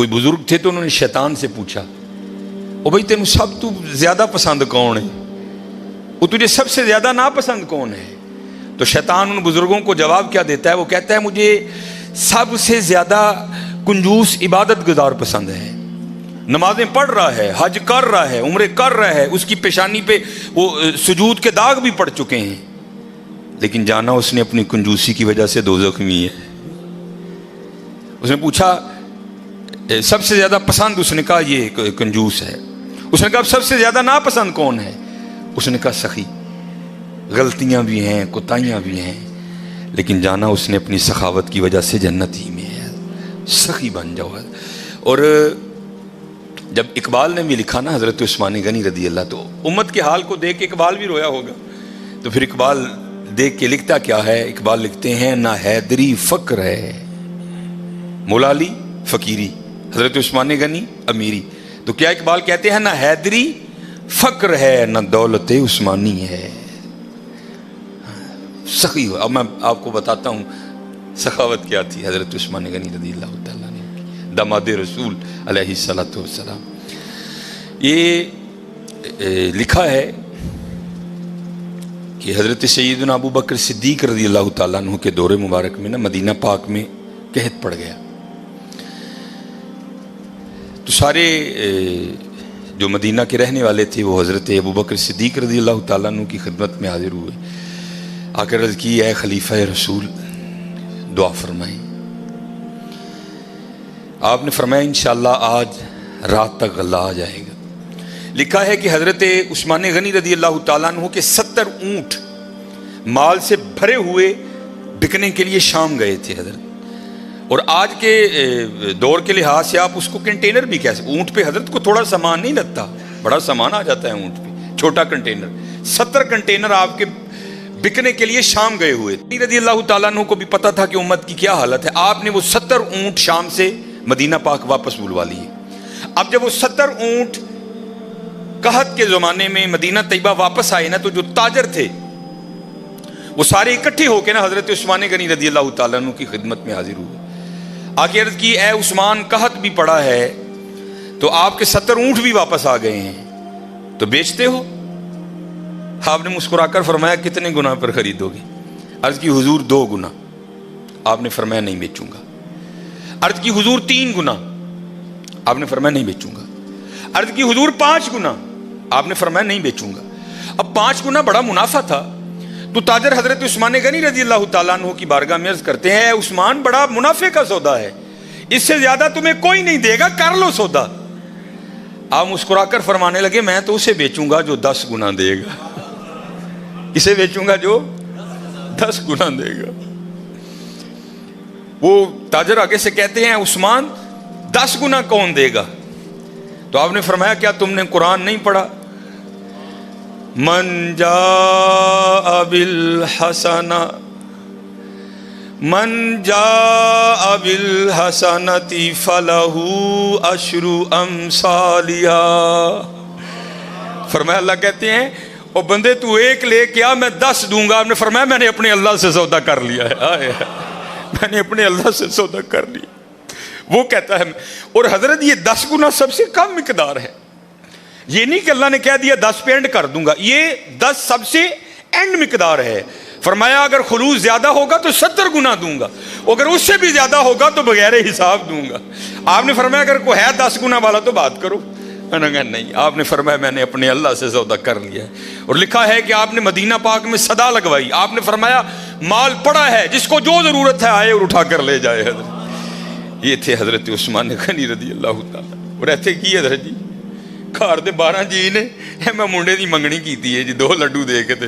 کوئی بزرگ تھے تو انہوں نے شیطان سے پوچھا او بھائی تینوں سب تو زیادہ پسند کون ہے، وہ تجھے سب سے زیادہ ناپسند کون ہے؟ تو شیطان ان بزرگوں کو جواب کیا دیتا ہے؟ وہ کہتا ہے مجھے سب سے زیادہ کنجوس عبادت گزار پسند ہے، نمازیں پڑھ رہا ہے، حج کر رہا ہے، عمرے کر رہا ہے، اس کی پیشانی پہ وہ سجود کے داغ بھی پڑ چکے ہیں، لیکن جانا اس نے اپنی کنجوسی کی وجہ سے دوزخ میں ہے۔ اس نے پوچھا سب سے زیادہ پسند، اس نے کہا یہ کنجوس ہے۔ اس نے کہا سب سے زیادہ ناپسند کون ہے؟ اس نے کہا سخی، غلطیاں بھی ہیں، کوتاہیاں بھی ہیں، لیکن جانا اس نے اپنی سخاوت کی وجہ سے جنت ہی میں ہے، سخی بن جاؤ۔ اور جب اقبال نے بھی لکھا نا حضرت عثمان غنی رضی اللہ، تو امت کے حال کو دیکھ کے اقبال بھی رویا ہوگا، تو پھر اقبال دیکھ کے لکھتا کیا ہے؟ اقبال لکھتے ہیں نہ حیدری فقر ہے، مولا علی فقیری، حضرت عثمان غنی امیری۔ تو کیا اقبال کہتے ہیں نہ حیدری فقر ہے نہ دولت عثمانی ہے، سخی ہو۔ اب میں آپ کو بتاتا ہوں سخاوت کیا تھی حضرت عثمان غنی رضی اللہ تعالیٰ نے، داماد رسول علیہ الصلوۃ والسلام۔ یہ لکھا ہے کہ حضرت سیدنا ابو بکر صدیق رضی اللہ تعالیٰ عنہ کے دور مبارک میں نا مدینہ پاک میں قحط پڑ گیا، تو سارے جو مدینہ کے رہنے والے تھے وہ حضرت ابو بکر صدیق رضی اللہ تعالیٰ عنہ کی خدمت میں حاضر ہوئے، آ کر عرض کی اے خلیفہ رسول دعا فرمائیں۔ آپ نے فرمایا انشاءاللہ آج رات تک غلہ آ جائے گا۔ لکھا ہے کہ حضرت عثمان غنی رضی اللہ تعالیٰ عنہ کے 70 اونٹ مال سے بھرے ہوئے بکنے کے لیے شام گئے تھے حضرت، اور آج کے دور کے لحاظ سے آپ اس کو کنٹینر بھی کہہ سکتے، اونٹ پہ حضرت کو تھوڑا سامان نہیں لگتا، بڑا سامان آ جاتا ہے اونٹ پہ، چھوٹا کنٹینر، 70 کنٹینر آپ کے بکنے کے لیے شام گئے ہوئے تھے۔ رضی اللہ تعالیٰ عنہ کو بھی پتا تھا کہ امت کی کیا حالت ہے، آپ نے وہ 70 اونٹ شام سے مدینہ پاک واپس بلوا لیے۔ اب جب وہ 70 اونٹ قحط کے زمانے میں مدینہ طیبہ واپس آئے نا، تو جو تاجر تھے وہ سارے اکٹھے ہو کے نا حضرت عثمان غنی رضی اللہ تعالیٰ عنہ کی خدمت میں حاضر ہوئے، آگے عرض کی اے عثمان قحط بھی پڑا ہے تو آپ کے 70 اونٹ بھی واپس آ گئے ہیں، تو بیچتے ہو؟ آپ نے مسکرا کر فرمایا کتنے گنا پر خریدو گے؟ عرض کی حضور 2 گنا۔ آپ نے فرمایا نہیں بیچوں گا۔ عرض کی حضور 3 گنا۔ آپ نے فرمایا نہیں بیچوں گا۔ عرض کی حضور 5 گنا۔ آپ نے فرمایا نہیں بیچوں گا۔ اب 5 گنا بڑا منافع تھا، تو تاجر حضرت عثمان غنی رضی اللہ تعالیٰ عنہ کی بارگاہ میں عرض کرتے ہیں اے عثمان بڑا منافع کا سودا ہے، اس سے زیادہ تمہیں کوئی نہیں دے گا، کر لو سودا۔ آپ مسکرا کر فرمانے لگے میں تو اسے بیچوں گا جو 10 گنا دے گا، اسے بیچوں گا جو 10 گنا دے گا۔ وہ تاجر آگے سے کہتے ہیں عثمان 10 گنا کون دے گا؟ تو آپ نے فرمایا کیا تم نے قرآن نہیں پڑھا؟ من جاء بالحسنہ فلہ عشر امثالہا۔ فرمایا اللہ کہتے ہیں او بندے تو 1 لے کے آ میں 10 دوں گا۔ آپ نے فرمایا میں نے اپنے اللہ سے سودا کر لیا ہے، میں نے اپنے اللہ سے سودا کر لیا۔ وہ کہتا ہے، اور حضرت یہ 10 گنا سب سے کم مقدار ہے، یہ نہیں کہ اللہ نے کہہ دیا 10 پہ اینڈ کر دوں گا، یہ 10 سب سے اینڈ مقدار ہے۔ فرمایا اگر خلوص زیادہ ہوگا تو 70 گنا دوں گا، اگر اس سے بھی زیادہ ہوگا تو بغیر حساب دوں گا۔ آپ نے فرمایا اگر کوئی ہے 10 گنا والا تو بات کرو، میں نے کہا نہیں۔ آپ نے فرمایا میں نے اپنے اللہ سے سودا کر لیا ہے۔ اور لکھا ہے کہ آپ نے مدینہ پاک میں صدا لگوائی، آپ نے فرمایا مال پڑا ہے، جس کو جو ضرورت ہے آئے اور اٹھا کر لے جائے۔ حضرت یہ تھے حضرت عثمان غنی رضی اللہ تعالیٰ، اور ایسے کی حضرت جی گھر دے 12 جی نے میں منڈے دی منگنی کیتی ہے جی 2 لڈو دے کے تے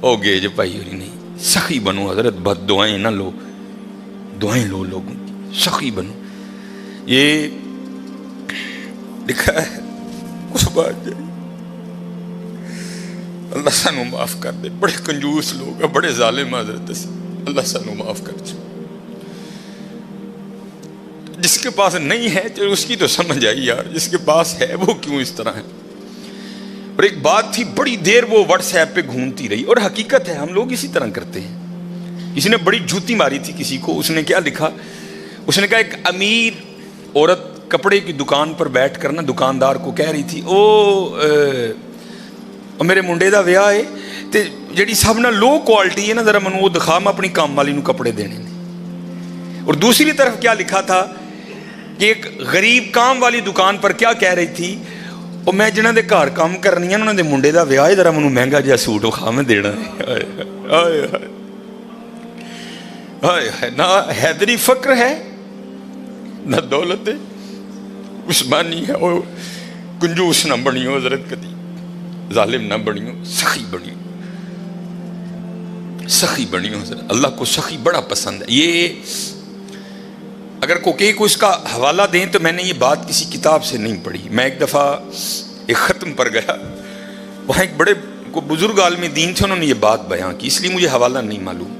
او گے جی بھائی ہوئی نہیں۔ سخی بنو حضرت، بد دعائیں نہ لو، دعائیں لو لوگوں کی، سخی بنو۔ یہ لکھا ہے اس بات جائے اللہ سانو معاف کر دے، بڑے کنجوس لوگ ہیں، بڑے ظالم حضرت سے، اللہ سانو معاف کر دے۔ جس کے پاس نہیں ہے چلو اس کی تو سمجھ آئی یار، جس کے پاس ہے وہ کیوں اس طرح ہے۔ اور ایک بات تھی بڑی دیر وہ واٹس ایپ پہ گھومتی رہی، اور حقیقت ہے ہم لوگ اسی طرح کرتے ہیں۔ کسی نے بڑی جوتی ماری تھی کسی کو، اس نے کیا لکھا، اس نے کہا ایک امیر عورت کپڑے کی دکان پر بیٹھ کر نا دکاندار کو کہہ رہی تھی میرے منڈے دا ویاہ ہے تے جڑی سب نہ لو کوالٹی ہے نا ذرا منو وہ دکھا، میں اپنی کام والی نو کپڑے دینے نے۔ اور دوسری طرف کیا لکھا تھا کہ ایک غریب کام والی دکان پر کیا کہہ رہی تھی، اور میں جنہاں دے گھر کام کرنی ہے انہاں دے منڈے دا ویاہ ہے، ذرا منو مہنگا جہا سوٹ وکھا میں دینا ہے۔ نہ حیدری فقر ہے نہ دولت عثمانی ہے، اور کنجوس نہ بنیو حضرت، کدی ظالم نہ بنیو، سخی بنیو، سخی بنیو حضرت۔ اللہ کو سخی بڑا پسند ہے۔ یہ اگر کوئی کو اس کا حوالہ دیں تو میں نے یہ بات کسی کتاب سے نہیں پڑھی، میں ایک دفعہ ایک ختم پر گیا، وہاں ایک بڑے کو بزرگ عالم دین تھے، انہوں نے یہ بات بیان کی، اس لیے مجھے حوالہ نہیں معلوم،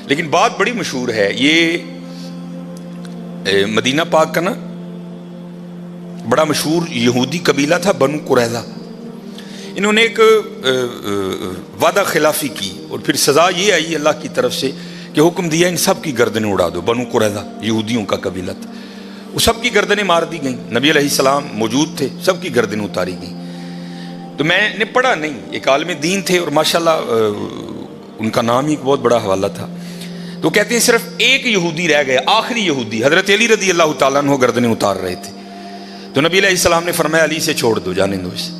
لیکن بات بڑی مشہور ہے۔ یہ مدینہ پاک کا نا بڑا مشہور یہودی قبیلہ تھا بنو قریظہ، انہوں نے ایک وعدہ خلافی کی اور پھر سزا یہ آئی اللہ کی طرف سے کہ حکم دیا ان سب کی گردنیں اڑا دو۔ بنو قریظہ یہودیوں کا قبیلہ تھا، وہ سب کی گردنیں مار دی گئیں، نبی علیہ السلام موجود تھے، سب کی گردنیں اتاری گئیں۔ تو میں نے پڑھا نہیں، ایک عالم دین تھے اور ماشاءاللہ ان کا نام ہی ایک بہت بڑا حوالہ تھا، تو کہتے ہیں صرف ایک یہودی رہ گئے، آخری یہودی حضرت علی رضی اللہ تعالیٰ عنہ گردنیں اتار رہے تھے، تو نبی علیہ السلام نے فرمایا علی سے چھوڑ دو، جانے دو اسے۔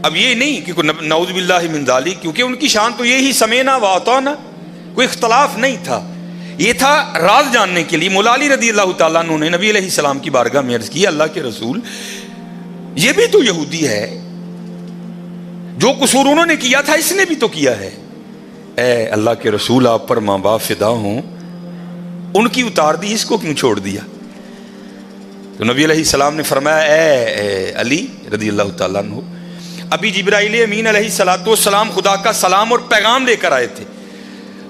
اب یہ نہیں کہ نعوذ باللہ من ذالک، کیونکہ ان کی شان تو یہی سمینا و اطعنا، کوئی اختلاف نہیں تھا، یہ تھا راز جاننے کے لیے۔ مولا علی رضی اللہ تعالیٰ عنہ نے نبی علیہ السلام کی بارگاہ میں عرض کی، اللہ کے رسول یہ بھی تو یہودی ہے، جو قصور انہوں نے کیا تھا اس نے بھی تو کیا ہے، اے اللہ کے رسول آپ پر ماں باپ فدا ہوں، ان کی اتار دی، اس کو کیوں چھوڑ دیا؟ تو نبی علیہ السلام نے فرمایا اے علی رضی اللہ تعالیٰ عنہ، ابھی جبرائیل امین علیہ السلام خدا کا سلام اور پیغام لے کر آئے تھے،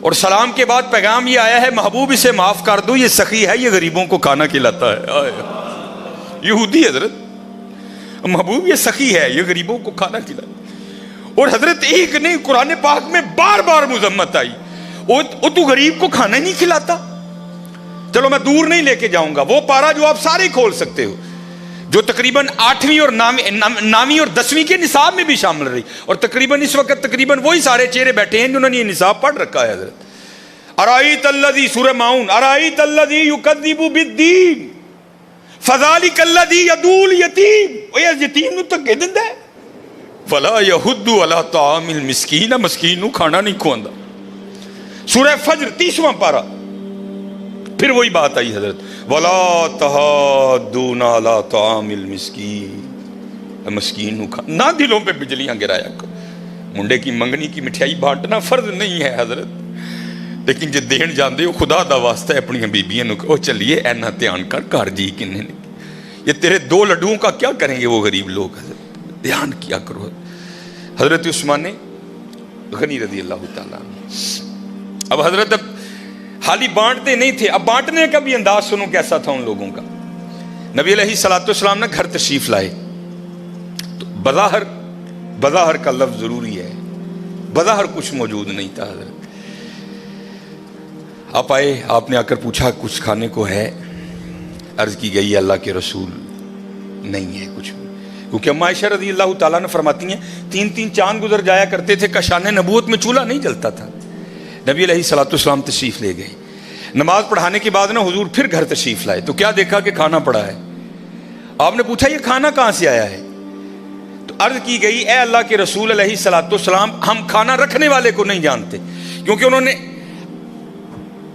اور سلام کے بعد پیغام یہ آیا ہے محبوب اسے معاف کر دو، یہ سخی ہے، یہ غریبوں کو کھانا کھلاتا ہے۔ یہودی حضرت، محبوب یہ سخی ہے، یہ غریبوں کو کھانا کھلاتا ہے۔ اور حضرت ایک نہیں، قرآن پاک میں بار بار مذمت آئی، وہ تو غریب کو کھانا ہی نہیں کھلاتا۔ چلو میں دور نہیں لے کے جاؤں گا، وہ پارا جو آپ سارے کھول سکتے ہو، جو تقریباً 8ویں اور 9ویں اور 10ویں کے نصاب میں بھی شامل رہی، اور تقریباً اس وقت تقریباً وہی سارے چہرے بیٹھے ہیں جنہوں نے یہ نصاب پڑھ رکھا ہے حضرت۔ ارائیت الذی، سورہ ماؤن، ارائیت الذی یکذب بالدین فذلک الذی یدعو الیتیم، وہ یتیم نو دھکے دیندا ہے، ولا یحض علی طعام المسکین، مسکین نو کھانا نہیں کھواندا۔ سورہ فجر 30واں پارہ، پھر وہی بات آئی حضرت، وَلَا تَحَاضُّونَ عَلَىٰ طَعَامِ الْمِسْكِينِ، مسکین نو کھانا نہ، دلوں پہ بجلیاں گرایا کرو۔ منڈے کی منگنی کی مٹھائی بانٹنا فرض نہیں ہے حضرت، لیکن جے دین جاندے ہو خدا دا واسطہ ہے اپنی بیبیاں نو کہو چلیے اینا دھیان کر گھر جی کنے نے، یہ تیرے 2 لڈوؤں کا کیا کریں گے وہ غریب لوگ، حضرت دھیان کیا کرو۔ حضرت عثمان غنی رضی اللہ تعالیٰ عنہ، اب حضرت حالی بانٹتے نہیں تھے، اب بانٹنے کا بھی انداز سنو کیسا تھا ان لوگوں کا۔ نبی علیہ السلام نے گھر تشریف لائے، تو بظاہر کا لفظ ضروری ہے، بظاہر کچھ موجود نہیں تھا حضرت۔ آپ آئے، آپ نے آ کر پوچھا کچھ کھانے کو ہے؟ عرض کی گئی اللہ کے رسول نہیں ہے کچھ بھی، کیونکہ اما عائشہ رضی اللہ تعالیٰ نے فرماتی ہیں 3 چاند گزر جایا کرتے تھے، کشان نبوت میں چولہا نہیں جلتا تھا۔ نبی علیہ السلام تشریف لے گئے، نماز پڑھانے کے بعد نا حضور پھر گھر تشریف لائے، تو کیا دیکھا کہ کھانا پڑا ہے۔ آپ نے پوچھا یہ کھانا کہاں سے آیا ہے؟ تو عرض کی گئی اے اللہ کے رسول علیہ السلام، ہم کھانا رکھنے والے کو نہیں جانتے، کیونکہ انہوں نے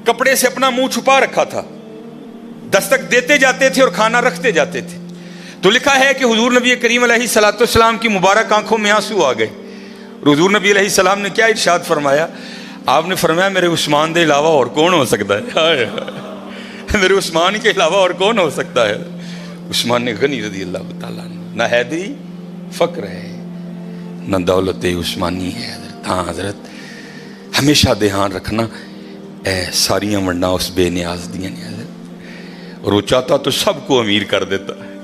کپڑے سے اپنا منہ چھپا رکھا تھا، دستک دیتے جاتے تھے اور کھانا رکھتے جاتے تھے۔ تو لکھا ہے کہ حضور نبی کریم علیہ السلام کی مبارک آنکھوں میں آنسو آ گئے۔ حضور نبی علیہ السلام نے کیا ارشاد فرمایا؟ آپ نے فرمایا میرے عثمان دے علاوہ اور کون ہو سکتا ہے؟ میرے عثمان کے علاوہ اور کون ہو سکتا ہے؟ عثمان غنی رضی اللہ تعالیٰ عنہ، نہ حیدری فقر ہے نہ دولت عثمانی ہے حضرت۔ ہاں حضرت ہمیشہ دھیان رکھنا، اے ساریاں ونڈا اس بے نیاز دیاں نے حضرت، اور وہ چاہتا تو سب کو امیر کر دیتا ہے،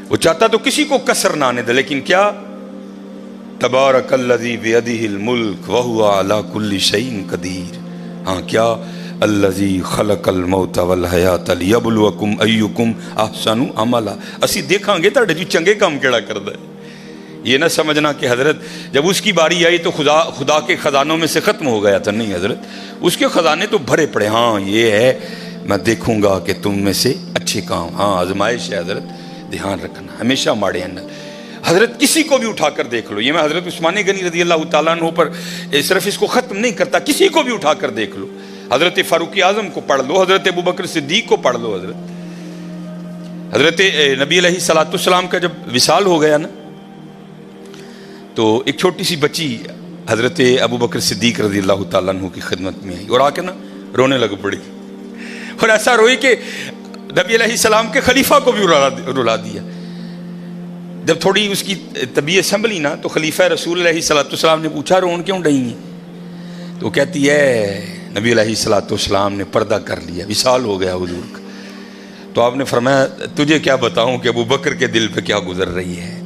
وہ چاہتا تو کسی کو کسر نہ آنے دے، لیکن کیا تبارک الذی بیدہ الملک وہو علی کل شیء قدیر، ہاں کیا الذی خلق الموت والحیات لیبلوکم ایکم احسن عملا. اسی دیکھاں گے تہاڈے جو چنگے کام کیڑا کردا ہے. یہ نہ سمجھنا کہ حضرت جب اس کی باری آئی تو خدا کے خزانوں میں سے ختم ہو گیا تھا. نہیں حضرت، اس کے خزانے تو بھرے پڑے. ہاں یہ ہے، میں دیکھوں گا کہ تم میں سے اچھے کام. ہاں آزمائش ہے حضرت، دھیان رکھنا ہمیشہ ماڑے ہیں. حضرت کسی کو بھی اٹھا کر دیکھ لو. یہ میں حضرت عثمان غنی رضی اللہ تعالیٰ عنہ پر صرف اس کو ختم نہیں کرتا، کسی کو بھی اٹھا کر دیکھ لو. حضرت فاروق اعظم کو پڑھ لو، حضرت ابوبکر صدیق کو پڑھ لو. حضرت نبی علیہ الصلوۃ والسلام کا جب وصال ہو گیا نا، تو ایک چھوٹی سی بچی حضرت ابوبکر صدیق رضی اللہ تعالیٰ عنہ کی خدمت میں آئی اور آ کے نا رونے لگ پڑی. اور ایسا روئی کہ نبی علیہ السلام کے خلیفہ کو بھی رلا دیا. جب تھوڑی اس کی طبیعت سنبھلی نا تو خلیفہ رسول علیہ الصلوۃ والسلام نے پوچھا رون کیوں ڈئی ہیں؟ تو کہتی ہے نبی علیہ الصلوۃ والسلام نے پردہ کر لیا، وصال ہو گیا حضور کا. تو آپ نے فرمایا تجھے کیا بتاؤں کہ ابو بکر کے دل پہ کیا گزر رہی ہے.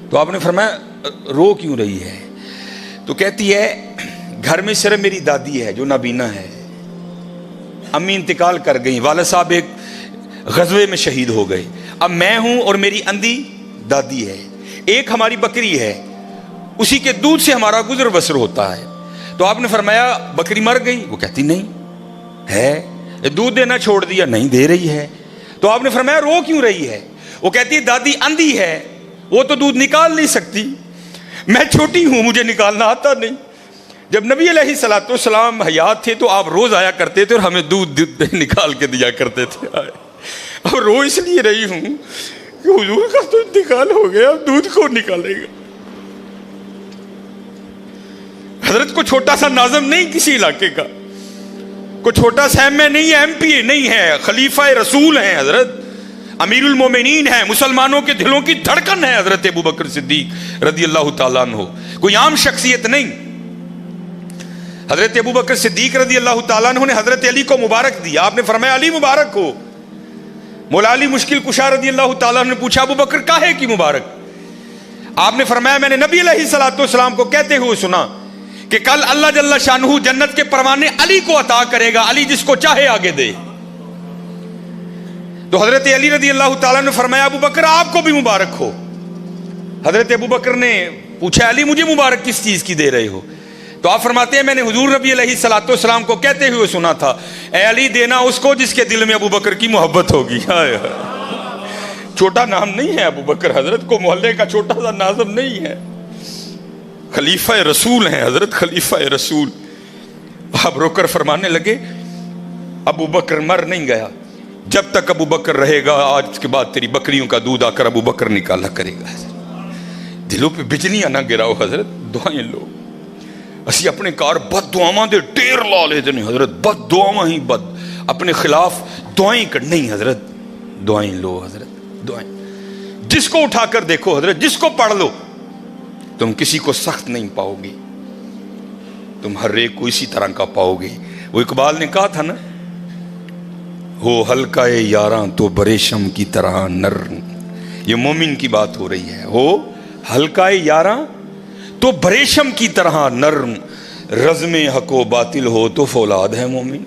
تو آپ نے فرمایا رو کیوں رہی ہے؟ تو کہتی ہے گھر میں صرف میری دادی ہے جو نابینا ہے، امی انتقال کر گئیں، والد صاحب ایک غزوے میں شہید ہو گئے، اب میں ہوں اور میری اندھی دادی ہے، ایک ہماری بکری ہے، اسی کے دودھ سے ہمارا گزر بسر ہوتا ہے. تو آپ نے فرمایا بکری مر گئی؟ وہ کہتی نہیں ہے. دودھ دینا چھوڑ دیا؟ نہیں دے رہی ہے. تو آپ نے فرمایا رو کیوں رہی ہے؟ وہ کہتی ہے دادی اندھی ہے، وہ تو دودھ نکال نہیں سکتی، میں چھوٹی ہوں مجھے نکالنا آتا نہیں. جب نبی علیہ الصلوۃ والسلام حیات تھے تو آپ روز آیا کرتے تھے اور ہمیں دودھ نکال کے دیا کرتے تھے. اب رو اس لیے رہی ہوں کہ حضور کا تو انتقال ہو گیا، اب دودھ کون نکالے گا. حضرت کو چھوٹا سا ناظم نہیں کسی علاقے کا، کوئی چھوٹا سا ایم اے نہیں ہے، ایم پی اے نہیں ہے، خلیفہ رسول ہیں حضرت، امیر المومنین ہیں، مسلمانوں کے دلوں کی دھڑکن ہے حضرت ابوبکر صدیق رضی اللہ تعالیٰ عنہ، کوئی عام شخصیت نہیں. حضرت ابوبکر صدیق رضی اللہ تعالیٰ عنہ نے حضرت علی کو مبارک دیا. آپ نے فرمایا علی مبارک ہو. مولا علی مشکل کشا رضی اللہ تعالیٰ عنہ نے پوچھا ابوبکر کاہے کی مبارک؟ آپ نے فرمایا میں نے نبی علیہ الصلوۃ والسلام کو کہتے ہوئے سنا کہ کل اللہ جل شانہ جنت کے پروانے علی کو عطا کرے گا، علی جس کو چاہے آگے دے. تو حضرت علی رضی اللہ تعالیٰ نے فرمایا ابوبکر آپ کو بھی مبارک ہو. حضرت ابوبکر نے پوچھا علی مجھے مبارک کس چیز کی دے رہے ہو؟ تو آپ فرماتے ہیں میں نے حضور نبی علیہ الصلوۃ والسلام کو کہتے ہوئے سنا تھا اے علی دینا اس کو جس کے دل میں ابوبکر کی محبت ہوگی. چھوٹا نام نہیں ہے ابوبکر، حضرت کو محلے کا چھوٹا سا ناظم نہیں ہے، خلیفہ رسول ہیں حضرت، خلیفہ رسول. آپ رو کر فرمانے لگے ابوبکر مر نہیں گیا، جب تک ابوبکر رہے گا آج کے بعد تیری بکریوں کا دودھ آ کر ابوبکر نکالا کرے گا. دلوں پہ بجلیاں نہ گراؤ حضرت، دعائیں لو. اسی اپنے کار بد دعاواں دے ٹیر لا لیتے نہیں حضرت، بد دعاواں ہی بد، اپنے خلاف دعائیں کر نہیں حضرت، دعائیں لو حضرت، دعائیں. جس کو اٹھا کر دیکھو حضرت، جس کو پڑھ لو، تم کسی کو سخت نہیں پاؤ گے، تم ہر ایک کو اسی طرح کا پاؤ گے. وہ اقبال نے کہا تھا نا ہو ہلکا یاراں تو بریشم کی طرح نرم. یہ مومن کی بات ہو رہی ہے. ہو ہلکا یاراں تو بریشم کی طرح نرم، رزم حق و باطل ہو تو فولاد ہے مومن.